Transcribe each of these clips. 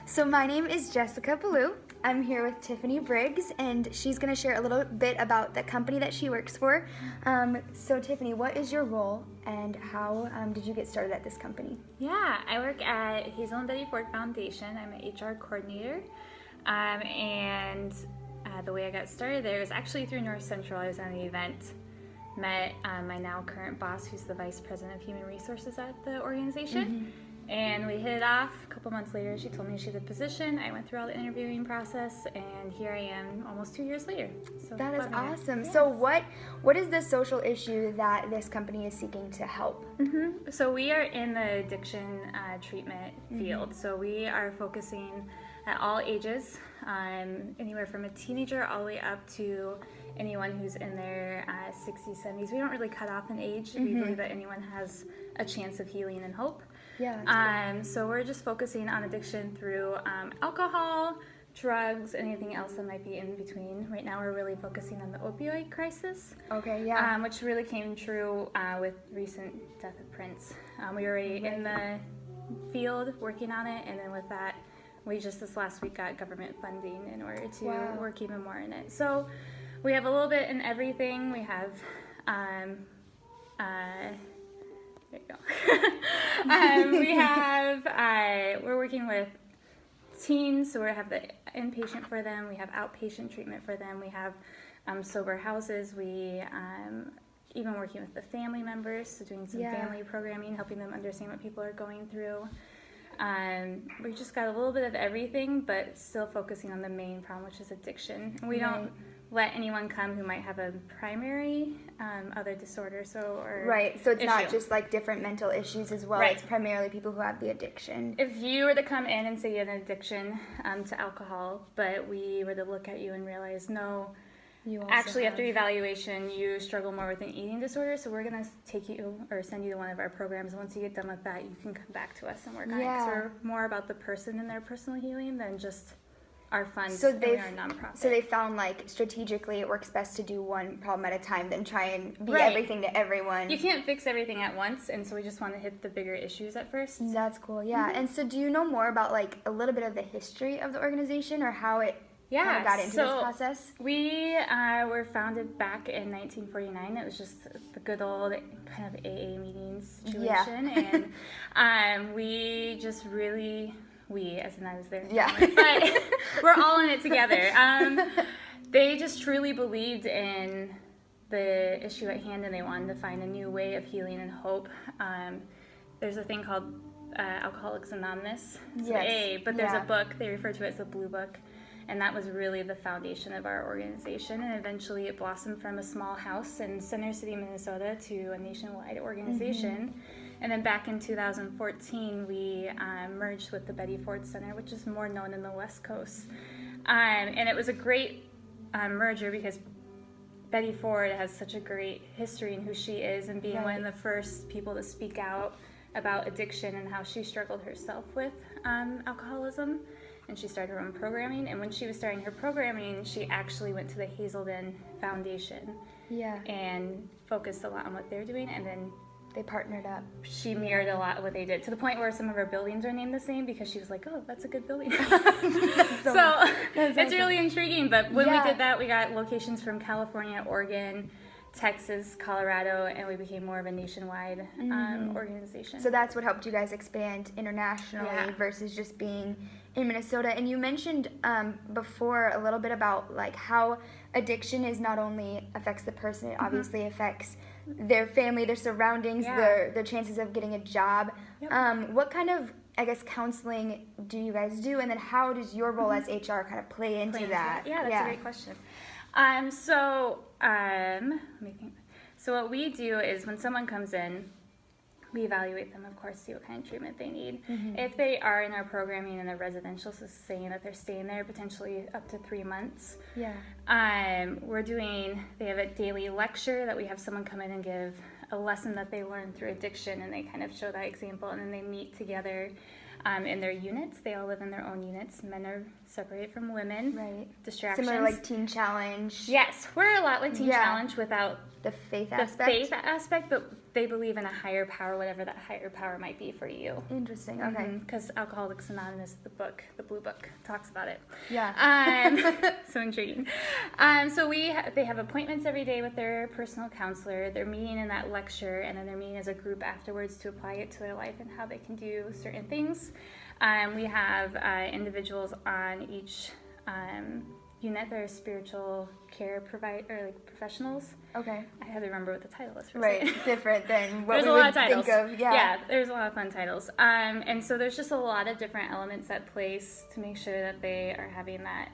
So my name is Jessica Ballou. I'm here with Tiffany Briggs, and she's going to share a little bit about the company that she works for. So Tiffany, what is your role, and how did you get started at this company? Yeah, I work at Hazel and Betty Ford Foundation. I'm an HR coordinator, and the way I got started there was actually through North Central. I was on the event, met my now current boss, who's the Vice President of Human Resources at the organization. And we hit it off. A couple months later, she told me she had the position. I went through all the interviewing process, and here I am almost 2 years later. So that is awesome. Yeah. So what is the social issue that this company is seeking to help? So we are in the addiction treatment field. So we are focusing at all ages, anywhere from a teenager all the way up to anyone who's in their 60s, 70s. We don't really cut off an age. We believe that anyone has a chance of healing and hope. Yeah. So we're just focusing on addiction through alcohol, drugs, anything else that might be in between. Right now we're really focusing on the opioid crisis. Okay, yeah. Which really came true with recent death of Prince. We were already in the field working on it, and then with that, we just this last week got government funding in order to work even more in it. So we have a little bit in everything. We have there you go. We're working with teens, so we have the inpatient for them. We have outpatient treatment for them. We have sober houses. We even working with the family members, so doing some family programming, helping them understand what people are going through. We just got a little bit of everything, but still focusing on the main problem, which is addiction. And we don't let anyone come who might have a primary other disorder. So it's not just like different mental issues as well. It's primarily people who have the addiction. If you were to come in and say you had an addiction to alcohol, but we were to look at you and realize, no, actually after evaluation you struggle more with an eating disorder, so we're going to take you or send you to one of our programs. And once you get done with that, you can come back to us and work on it, because we're more about the person and their personal healing than just our funds. So we are a nonprofit. So they found like strategically it works best to do one problem at a time than try and be everything to everyone. You can't fix everything at once, and so we just want to hit the bigger issues at first. That's cool, yeah. And so do you know more about like a little bit of the history of the organization, or how it kind of got into this process? We were founded back in 1949. It was just the good old kind of AA meeting situation. And we just really... as in I was there. But we're all in it together. They just truly believed in the issue at hand, and they wanted to find a new way of healing and hope. There's a thing called Alcoholics Anonymous, AA, but there's a book, they refer to it as the Blue Book, and that was really the foundation of our organization. And eventually it blossomed from a small house in Center City, Minnesota, to a nationwide organization. And then back in 2014, we merged with the Betty Ford Center, which is more known in the West Coast. And it was a great merger, because Betty Ford has such a great history in who she is, and being one of the first people to speak out about addiction and how she struggled herself with alcoholism. And she started her own programming. And when she was starting her programming, she actually went to the Hazelden Foundation and focused a lot on what they're doing. And then they partnered up. She mirrored a lot of what they did, to the point where some of our buildings are named the same, because she was like, oh, that's a good building. So it's really intriguing. But when we did that, we got locations from California, Oregon, Texas, Colorado, and we became more of a nationwide organization. So that's what helped you guys expand internationally versus just being in Minnesota. And you mentioned before a little bit about like how addiction is not only affects the person, it obviously affects their family, their surroundings, their chances of getting a job. What kind of, I guess, counseling do you guys do, and then how does your role as HR kind of play into that? Yeah, that's a great question. Let me think. So what we do is when someone comes in, we evaluate them, of course, see what kind of treatment they need. If they are in our programming in the residential, so saying that they're staying there potentially up to 3 months. They have a daily lecture that we have someone come in and give a lesson that they learned through addiction, and they kind of show that example, and then they meet together in their units. They all live in their own units. Men are separated from women. Distractions. Similar like Teen Challenge. Yes, we're a lot like Teen Challenge without the faith aspect. But they believe in a higher power, whatever that higher power might be for you. Interesting. Okay. Because Alcoholics Anonymous, the Blue Book, talks about it. Yeah. So intriguing. So they have appointments every day with their personal counselor. They're meeting in that lecture, and then they're meeting as a group afterwards to apply it to their life and how they can do certain things. We have individuals on each unit. They're spiritual care professionals. Okay. I have to remember what the title is. Right, different than what there's we a lot would of titles. think of. Yeah, there's a lot of fun titles. And so there's just a lot of different elements at place to make sure that they are having that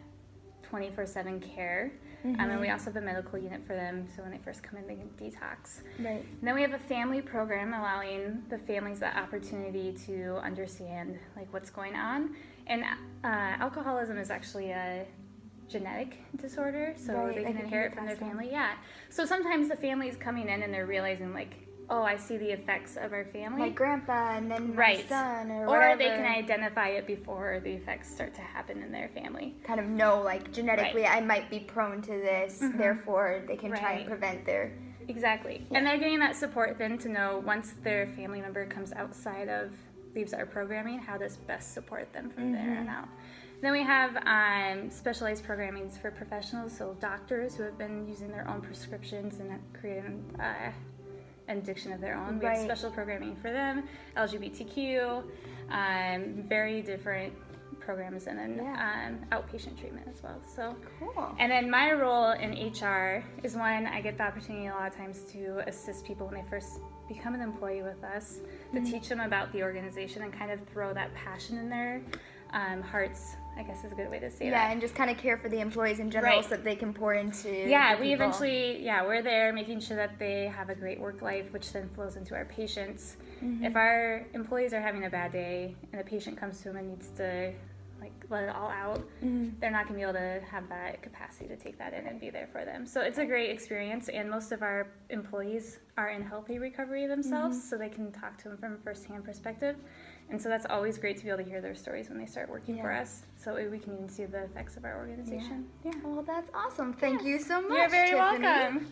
24/7 care. And we also have a medical unit for them, so when they first come in, they can detox. Right. And then we have a family program allowing the families that opportunity to understand like what's going on. And alcoholism is actually a genetic disorder, so they can inherit from their family. Yeah. So sometimes the family is coming in and they're realizing like, oh, I see the effects of our family. My grandpa and then my son or whatever. Or they can identify it before the effects start to happen in their family. Kind of know, like, genetically I might be prone to this, therefore they can try and prevent their... Exactly. Yeah. And they're getting that support then to know once their family member comes outside of, leaves our programming, how to best support them from there on out. Then we have specialized programming for professionals, so doctors who have been using their own prescriptions and creating an addiction of their own. We have special programming for them, LGBTQ, very different programs, and then outpatient treatment as well. So cool. And then my role in HR is when I get the opportunity a lot of times to assist people when they first become an employee with us, to teach them about the organization and kind of throw that passion in their hearts, I guess is a good way to say that. Yeah, and just kind of care for the employees in general so that they can pour into we eventually, we're there making sure that they have a great work life, which then flows into our patients. If our employees are having a bad day and a patient comes to them and needs to like let it all out, they're not going to be able to have that capacity to take that in and be there for them. So it's a great experience, and most of our employees are in healthy recovery themselves, so they can talk to them from a first-hand perspective. And so that's always great to be able to hear their stories when they start working for us, so we can even see the effects of our organization. Well, that's awesome. Thank you so much, You're very Tiffany. welcome.